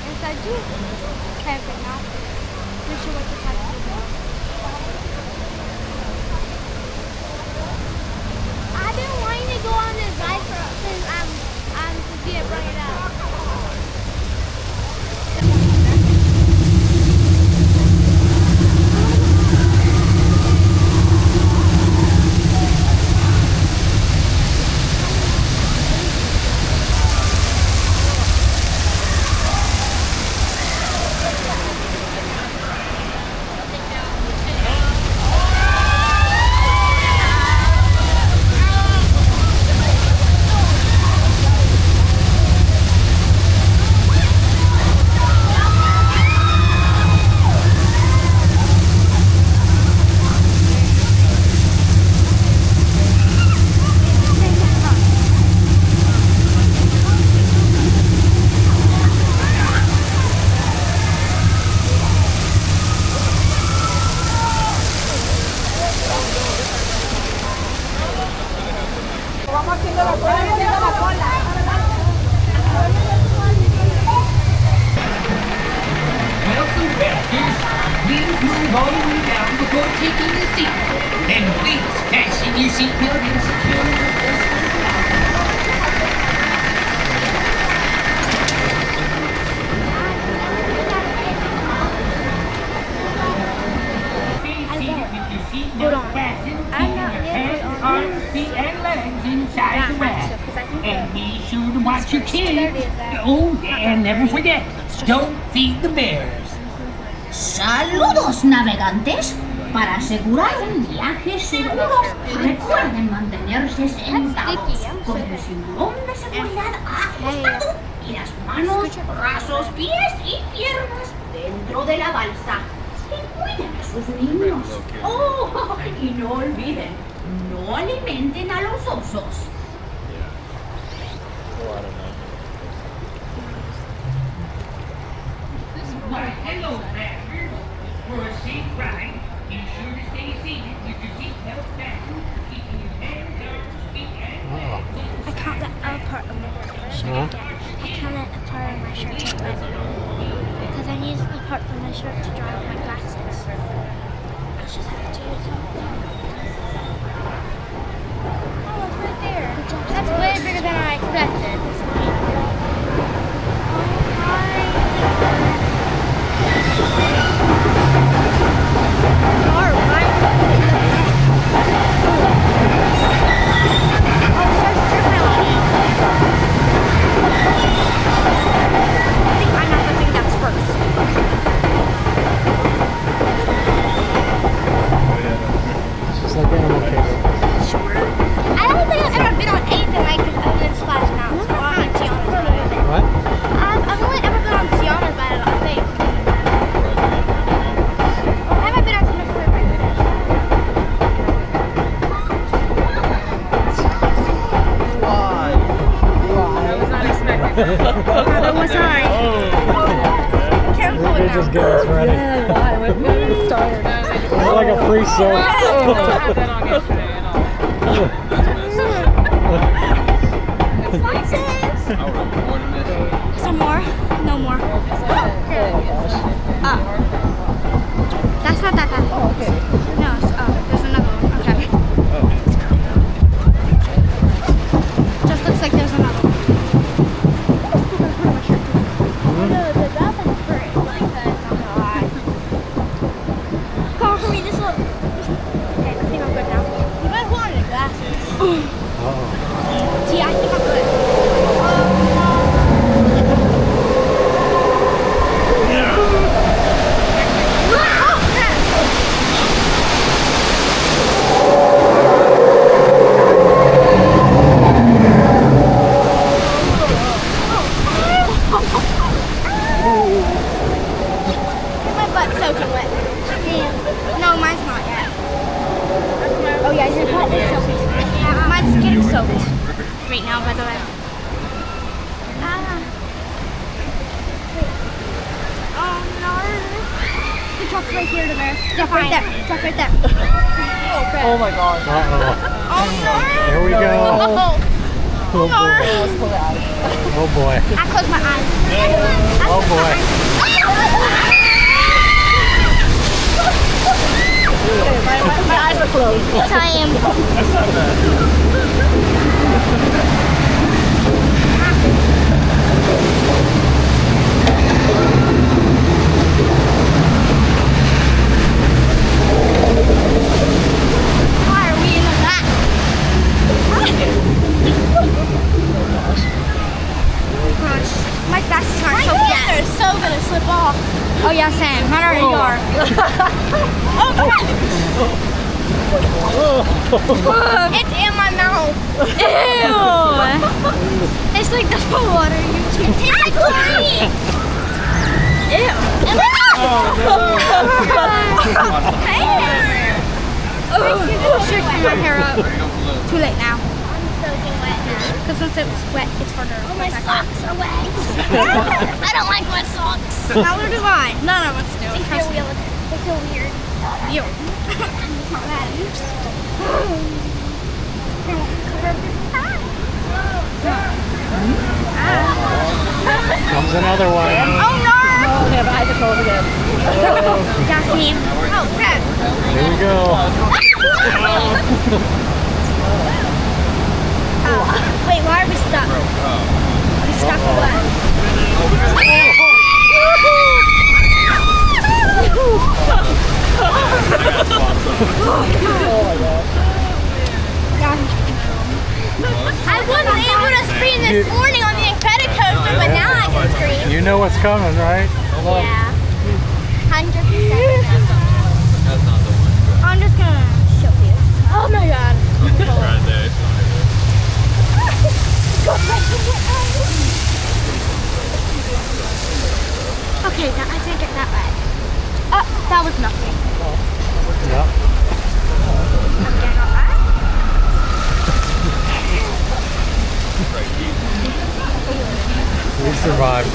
Inside you. Camping now. Not sure what the type is about. I've been wanting to go on this ride since I'm Sophia brought it up. Don't feed the bears. Saludos, navegantes. Para asegurar un viaje seguro, recuerden mantenerse sentados con el cinturón de seguridad ajustado y las manos, brazos, pies y piernas dentro de la balsa. Y cuiden a sus niños. Oh, y no olviden, no alimenten a los osos. Why, hello there. For a safe ride, be sure to stay seated with your seatbelt fastened, keeping your hands, arms, feet, and legs. I caught that part of my shirt again. I caught a part of my shirt to dry because I need a part of my shirt to dry with my glasses. I just have to use something. Oh, it's right there. That's way bigger than I expected. Neither was I. Careful now. Just get us ready. Yeah, why? We've got to start. It's like a free soap. Some more? No more. That's not that bad. Oh, okay. No, there's another one. Okay. Just looks like there's another one. Come for me, this look. Okay, I think I'm good now. You might want the glasses. See, I think I'm good. My butt's soaking wet. No, mine's not yet. Oh yeah, your butt is soaked. Mine's getting soaked right now, by the way. Oh no. The truck's right here, Damaris. Truck right there. Truck right there. Oh my god. Uh-oh. Oh no. Here we go. Oh boy. Oh boy. I close my eyes. Oh boy. My eyes are closed. Yes, I am. Why are we in the back? Gosh, my glasses aren't so bad. They're so gonna slip off. Oh yeah, Sam. Mine already are. Oh crap! It's in my mouth. Ew! It's like the water you can't taste like chlorine. Ew! Should clean my hair up. Too late now. I'm soaking wet now. Because once it's wet, it's harder. Oh, my socks are wet. I don't like wet socks. Neither do I. None of us do. They feel weird. They feel weird. Ew. Comes another one. Oh no! Oh, they have eyes are closed again. Got him. Oh crap. Here we go. Oh. Wait, why are we stuck? We stuck with what? I wasn't able to scream this morning on the Incredicoaster, but now I can scream. You know what's coming, right? Yeah. 100%. I'm just gonna show you. Oh my god. Okay, I didn't get that wet. That was nothing. Yep. Okay, not that. We survived.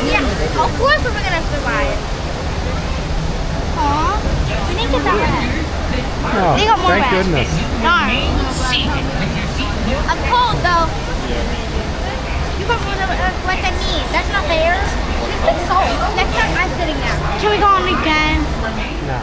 Yeah, of course we're gonna survive. Aw, we didn't get that wet. Oh, They got more thank wet. goodness. Darn. I'm cold though. You got more wet than me. That's not fair. It's like salt. Next time I'm sitting down. Can we go on again? No.